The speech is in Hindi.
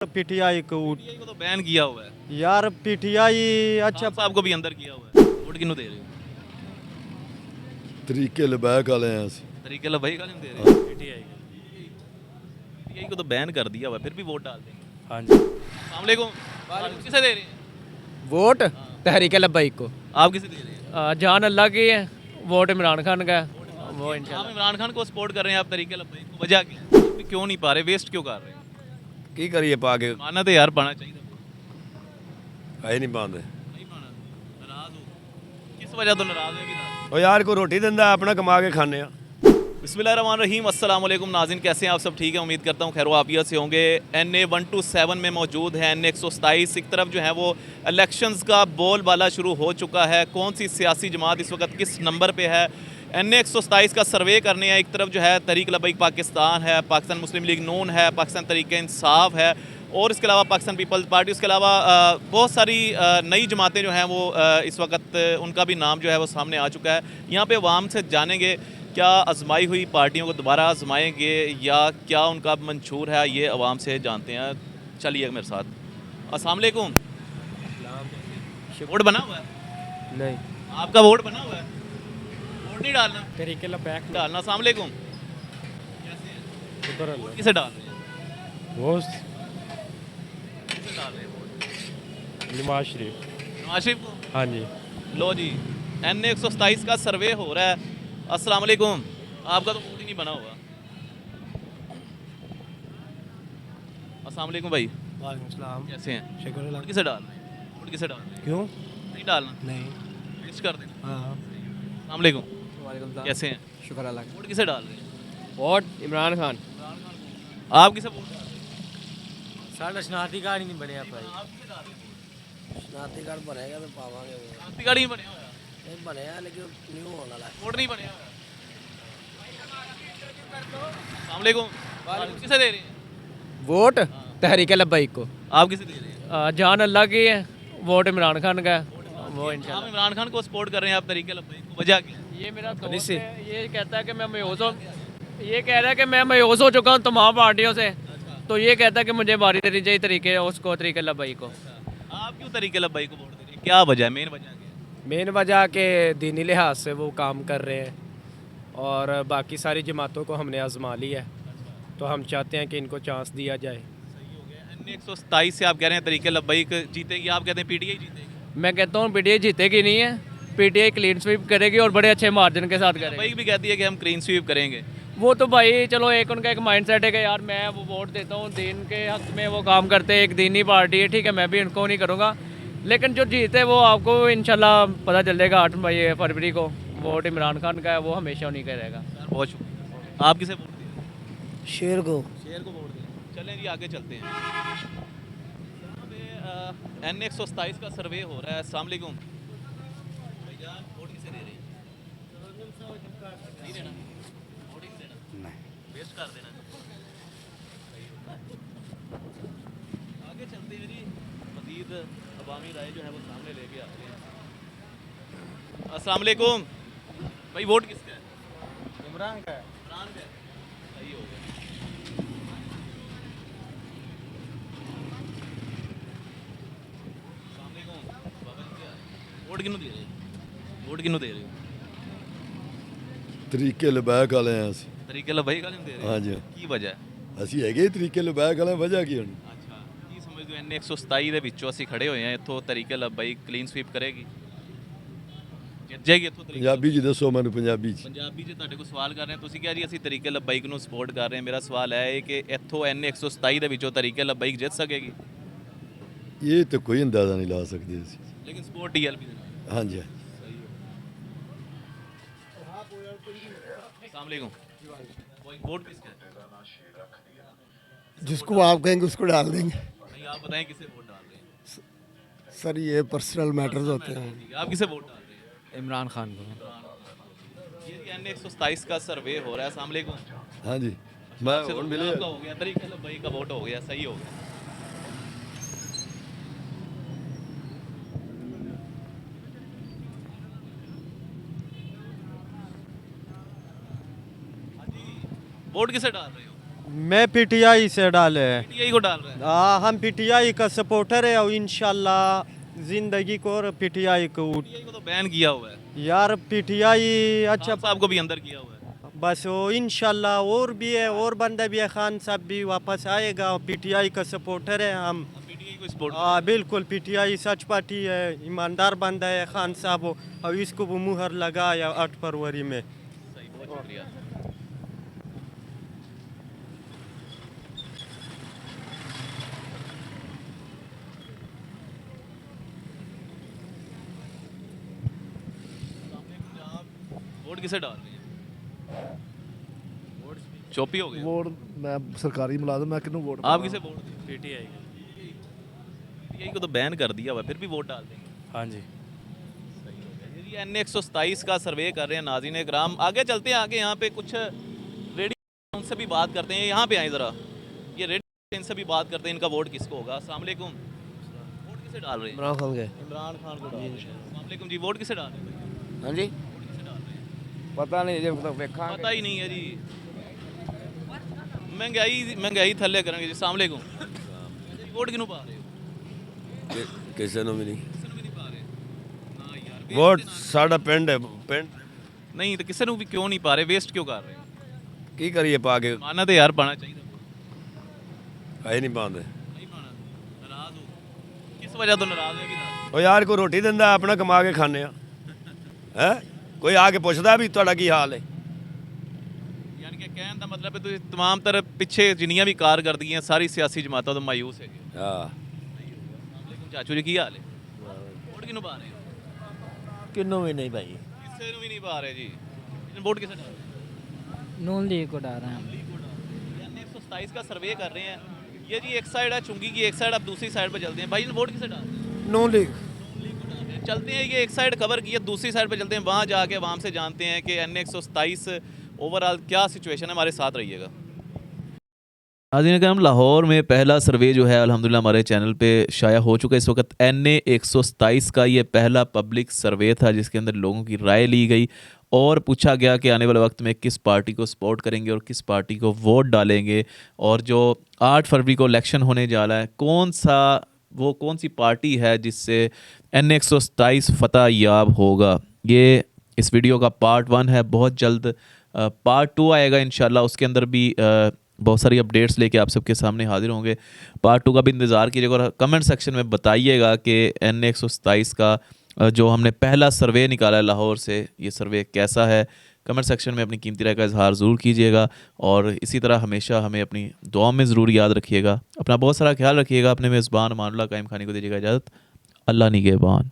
पीटीआई को पीटीआई को तो बैन किया हुआ है। यार पीटीआई अच्छा खान साहब को भी अंदर किया हुआ है। वोट किन्नू दे रहे हो? तरीके लबैक वाले हैं ਅਸੀਂ तरीके भाई का नहीं दे रहे हो? पीटीआई को तो बैन कर दिया हुआ है, फिर भी वोट डाल देंगे। हाँ जी अस्सलाम वालेकुम। किसे दे रहे हैं? वोट तहरीक लब्बैक को। आप किसे दे रहे हैं? जान अल्लाह की है, वोट इमरान खान का है। वो आप इंशाल्लाह इमरान खान को सपोर्ट कर रहे हैं, आप तरीके भाई को, वजह क्या है? क्यों नहीं पा रहे, वेस्ट क्यों कर रहे हैं? ਕੀ ਕਰੀਏ ਪਾ ਕੇ माना तो यार पाना चाहिए। ਹੈ ਨਹੀਂ ਪਾਉਂਦੇ नहीं पाना, नाराज हो, किस वजह तो नाराज है? ਉਹ ਯਾਰ ਕੋਈ ਰੋਟੀ ਦਿੰਦਾ ਆਪਣਾ ਕਮਾ ਕੇ ਖਾਂਦੇ ਆ बिस्मिल्लाहिर्रहमानिर्रहीम, अस्सलाम वालेकुम नाज़रीन, कैसे हैं आप सब? ठीक है, उम्मीद करता हूँ खैर आफियत से होंगे। NA 127 में मौजूद है, NA 127। एक तरफ जो है वो इलेक्शंस का बोलबाला शुरू हो चुका है, कौन सी सियासी जमात इस वक्त किस नंबर पे है, NA 127 का सर्वे करने हैं। एक तरफ जो है तहरीक लब्बैक पाकिस्तान है, पाकिस्तान मुस्लिम लीग नून है, पाकिस्तान तहरीक इंसाफ है, और इसके अलावा पाकिस्तान पीपल्स पार्टी, उसके अलावा बहुत सारी नई जमातें जो हैं वो इस वक्त उनका भी नाम जो है वो सामने आ चुका है। यहाँ पे अवाम से जानेंगे क्या आजमाई हुई पार्टियों को दोबारा आजमाएंगे या क्या उनका मंशूर है, ये अवाम से जानते हैं। चलिए मेरे साथ। अस्सलाम वालेकुम। वोट बना हुआ है? नहीं आपका वोट बना हुआ है? वोट नहीं डालना? तहरीक लब्बैक डालना। अस्सलाम वालेकुम। वोट किसे डाल रहे हैं? वो किसे डाल रहे हैं वोट? नवाज शरीफ। नवाज शरीफ को? हाँ जी। लो जी, NA 127 का सर्वे हो रहा है। अस्सलाम वालेकुम। आपका तो वोट ही नहीं बना हुआ। अस्सलाम वालेकुम भाई, वालेकुम सलाम। कैसे हैं? शुक्र वोट किसे डाल रहे हैं? वोट किसे डाल रहे हैं? क्यों? नहीं डालना, नहीं। वेस्ट कर देना। हाँ अस्सलाम वालेकुम, वालेकुम सलाम। कैसे हैं? शुक्र अल्लाह का। वोट किसे डाल रहे हैं? वोट इमरान खान। आप किसे वोट डाल रहे हैं? साढ़ा शनाख्ती कार्ड ही नहीं बनया भाई। आप किसे डाल रहे हैं? शनाख्ती कार्ड बनेगा तो पावांगे वो शनाख्ती कार्ड ही नहीं बने हुआ है। नहीं बनया लेकिन न्यू होने वाला है वोट नहीं बने हुआ है। अस्सलाम वालेकुम। वोट किसे दे रहे हैं? वोट तहरीक लब्बैक को। आप किसे दे रहे हैं? जान अल्लाह की है, वोट इमरान खान का है। वो आप इंशाल्लाह। इमरान खान को सपोर्ट कर रहे हैं, आप तरीके लब्बैक को, वजह क्या है? ये मेरा दोस्त है, ये कहता है कि मैं मायूस हूँ, ये कह रहा है कि मैं मायूस हो चुका हूँ तमाम पार्टियों से, तो ये कहता है कि मुझे बारी देनी चाहिए तरीके उसको तरीके लब्बैक को। आप क्यों तरीके लब्बैक को वोट दे रहे हैं? क्या वजह है, मेन वजह क्या है? मेन वजह के दीनी लिहाज से वो काम कर रहे हैं और बाकी सारी जमातों को हमने आजमा लिया है, तो हम चाहते हैं कि इनको चांस दिया जाए। NA 127 से आप कह रहे हैं तरीके लब्बैक जीतेगी, आप कहते हैं पीटीआई जीतेगी। मैं कहता हूँ पीटीआई जीतेगी नहीं है, पीटीआई क्लीन स्वीप करेगी और बड़े अच्छे मार्जिन के साथ करेगी। लब्बैक भी कहती है कि हम क्लीन स्वीप करेंगे। वो तो भाई चलो एक उनका एक माइंडसेट है कि यार मैं वो वोट देता हूँ दीन के हक में, वो काम करते हैं, एक दीनी पार्टी है, ठीक है, मैं भी इनको नहीं करूँगा, लेकिन जो जीते वो आपको इंशाल्लाह पता चल जाएगा 8 फरवरी को। वोट इमरान खान का है, वो हमेशा उन्हीं का रहेगा। बहुत शुक्रिया। आप किसे वोट दें? शेर को शेर को वोट दें। चलें जी, आगे चलते हैं। NA 127 का सर्वे हो रहा है। अस्सलाम वालेकुम भैया, वोट किसे दे रहे हैं? नहीं देना, वोट ही नहीं देना, वेस्ट कर देना। आगे चलते हैं जी, मज़ीद अवामी राय जो है वो सामने लेके आते हैं। अस्सलाम वालेकुम भाई, वोट किसका है? इमरान का है। इमरान का है। सही हो गया। अस्सलाम वालेकुम बाबा जी, क्या वोट किन्नू दे रहे हो? वोट किन्नू दे रहे हो? ਤਰੀਕੇ ਲਬੈਕ ਵਾਲੇ हैं ਅਸੀਂ तरीके लब्बैक का नहीं दे रहे? हाँ जी। की वजह है? ਅਸੀਂ ਹੈਗੇ ਹੀ ਤਰੀਕੇ ਲਬੈਕ ਵਾਲੇ ਵਜ੍ਹਾ ਕੀ ਹੁਣ अच्छा, की समझते हो NA 127 ਦੇ ਵਿੱਚੋਂ ਅਸੀਂ ਖੜੇ ਹੋਏ ਹਾਂ, ਇੱਥੋਂ ਤਰੀਕੇ ਲब्बैक ਕਲੀਨ ਸਵੀਪ ਕਰੇਗੀ, ਜਿੱਤ ਜਾਏਗੀ ਇੱਥੋਂ ਤਰੀਕੇ ਪੰਜਾਬੀ ਚ ਦੱਸੋ ਮੈਨੂੰ ਪੰਜਾਬੀ ਚ ਪੰਜਾਬੀ 'ਚ ਤੁਹਾਡੇ ਕੋਲ ਸਵਾਲ ਕਰ ਰਹੇ ਹਾਂ, ਤੁਸੀਂ ਕਿਹਾ ਜੀ ਅਸੀਂ ਤਰੀਕੇ ਲब्बैक ਨੂੰ ਸਪੋਰਟ ਕਰ ਰਹੇ ਹਾਂ। ਮੇਰਾ ਸਵਾਲ ਹੈ ਕਿ ਇੱਥੋਂ NA 127 ਦੇ ਵਿੱਚੋਂ ਤਰੀਕੇ ਲब्बैक ਜਿੱਤ ਸਕੇਗੀ? ਇਹ ਤਾਂ ਕੋਈ ਅੰਦਾਜ਼ਾ ਨਹੀਂ ਲਾ ਸਕਦੇ ਅਸੀਂ लेकिन सपोर्ट TLP ਦੇ ਨਾਲ। ਹਾਂਜੀ अस्सलाम वालेकुम। वोट किसका है? जिसको आप कहेंगे उसको डाल देंगे नहीं, आप बताएं किसे वोट डाल रहे हैं? सर ये पर्सनल मैटर्स होते हैं ठीक है, आप किसे वोट डाल रहे हैं? इमरान खान को। ये NA 127 का सर्वे हो रहा है। अस्सलाम वालेकुम। ਹਾਂਜੀ ਮੈਂ आपसे ਹੁਣ तो ਮਿਲੇ आपका हो गया, तरीके लब्बैक का वोट हो गया, सही हो गया। वोट किसे डाल रहे हो? मैं पीटीआई से डाले हैं। पीटीआई को डाल रहे हैं। हम पीटीआई का सपोर्टर है और इंशाल्लाह जिंदगी को और पीटीआई को पीटीआई को तो बैन किया हुआ है, यार पीटीआई अच्छा खान साहब को भी अंदर किया हुआ है। बस वो इंशाल्लाह और भी है और बंदा भी है, खान साहब भी वापस आएगा। पीटीआई का सपोर्टर है हम। पीटीआई को सपोर्ट। हाँ बिल्कुल, पीटीआई सच पार्टी है, ईमानदार बंदा है खान साहब, और इसको वो मुहर लगाया 8 फरवरी में। सही, बहुत शुक्रिया। वोट किसे डाल रही है? वोट चौपी हो गया। वोट मैं सरकारी मुलाजिम, मैं किन्नू वोट आप किसे वोट दें? पीटीआई। पीटीआई को तो बैन कर दिया हुआ, फिर भी वोट डाल देंगे। हाँ जी। ये एन 127 का सर्वे कर रहे हैं नाज़रीन इकराम। आगे चलते हैं, आगे यहाँ पे कुछ रेडियो उनसे भी बात करते हैं। यहाँ पे आए ज़रा, ये रेडियो इनसे भी बात करते हैं, इनका वोट किसको होगा। अस्सलाम वालेकुम। वोट किसे डाल रहे हैं? इमरान खान के। इमरान खान को डाल रहे हैं। अस्सलाम वालेकुम जी, वोट किसे डाल रहे हैं? हाँ जी, वोट किसे डाल रहे हैं? पता नहीं जब तक देखा पता ही नहीं है जी। महंगाई थल्ले करेंगे जी। अस्सलाम वालेकुम। वोट किनू पा रहे हो? ਕਿਸੇ ਨੂੰ ਵੀ ਨਹੀਂ ਕਿਸੇ ਨੂੰ ਵੀ ਨਹੀਂ ਪਾ ਰਹੇ। ਨਾ ਯਾਰ, ਵੋਟ ਸਾਡਾ ਪਿੰਡ ਹੈ ਪਿੰਡ ਨਹੀਂ ਤਾਂ ਕਿਸੇ ਨੂੰ ਵੀ ਕਿਉਂ ਨਹੀਂ ਪਾ ਰਹੇ? ਵੇਸਟ ਕਿਉਂ ਕਰ ਰਹੇ ਹੋ? ਕੀ ਕਰੀਏ ਪਾ ਕੇ ਮਾਨਾ ਤੇ ਯਾਰ ਪਾਣਾ ਚਾਹੀਦਾ। ਹੈ ਨਹੀਂ ਪਾਉਂਦੇ ਨਹੀਂ ਪਾਣਾ। ਨਾਰਾਜ਼ ਹੋ? ਕਿਸ ਵਜ੍ਹਾ ਤੋਂ ਨਾਰਾਜ਼ ਹੋ? ਕਿ ਉਹ ਯਾਰ ਕੋਈ ਰੋਟੀ ਦਿੰਦਾ ਆਪਣਾ ਕਮਾ ਕੇ ਖਾਂਦੇ ਆ ਹੈ ਕੋਈ ਆ ਕੇ ਪੁੱਛਦਾ ਵੀ ਤੁਹਾਡਾ ਕੀ ਹਾਲ ਹੈ ਯਾਨੀ ਕਿ ਕਹਿਣ ਦਾ ਮਤਲਬ ਹੈ ਤੁਸੀਂ तमाम ਤਰ੍ਹਾਂ ਪਿੱਛੇ ਜਿੰਨੀਆਂ ਵੀ ਕਾਰਗਰਦਗੀਆਂ ਸਾਰੀ ਸਿਆਸੀ ਜਮਾਤਾਂ ਤੋਂ ਮਾਯੂਸ ਹੈਗੇ। ਹਾਂ ਚਾਚੂ ਜੀ ਕੀ ਹਾਲ ਹੈ? ਵੋਟ ਕਿਹਨੂੰ ਪਾ ਰਹੇ ਹੋ? किन्नू भी नहीं भाई। ਕਿਸੇ ਨੂੰ ਵੀ ਨਹੀਂ ਪਾ ਰਹੇ ਜੀ। वोट किसे डाल रहे हैं? नून लीग को डाल रहे हैं हम। यानी 127 का सर्वे कर रहे हैं। ये जी एक साइड है चुंगी की, एक साइड आप दूसरी साइड पर चलते हैं। भाई वोट किसे डाल रहे हैं? नून लीग। चलते हैं, ये एक साइड कवर की है, दूसरी साइड पे चलते हैं, वहाँ जाके वहाँ से जानते हैं कि एन 127 ओवरऑल क्या सिचुएशन है। हमारे साथ रहिएगा। नाज़रीन करम, लाहौर में पहला सर्वे जो है अल्हम्दुलिल्लाह हमारे चैनल पे शाया हो चुका है। इस वक्त NA 127 का ये पहला पब्लिक सर्वे था जिसके अंदर लोगों की राय ली गई और पूछा गया कि आने वाले वक्त में किस पार्टी को सपोर्ट करेंगे और किस पार्टी को वोट डालेंगे। और जो 8 फरवरी को इलेक्शन होने जा रहा है, कौन सी पार्टी है जिससे NA 127 फतह याब होगा। ये इस वीडियो का पार्ट 1 है। बहुत जल्द पार्ट 2 आएगा इंशाल्लाह। उसके अंदर भी बहुत सारी अपडेट्स लेके आप सबके सामने हाजिर होंगे। पार्ट 2 का भी इंतज़ार कीजिएगा और कमेंट सेक्शन में बताइएगा कि NA 127 का जो हमने पहला सर्वे निकाला है लाहौर से, ये सर्वे कैसा है। कमेंट सेक्शन में अपनी कीमती राय का इजहार ज़रूर कीजिएगा और इसी तरह हमेशा हमें अपनी दुआ में ज़रूर याद रखिएगा। अपना बहुत सारा ख्याल रखिएगा। अपने मेज़बान अमानुल्लाह कायम खानी को दीजिएगा इजाज़त। अल्लाह निगहबान।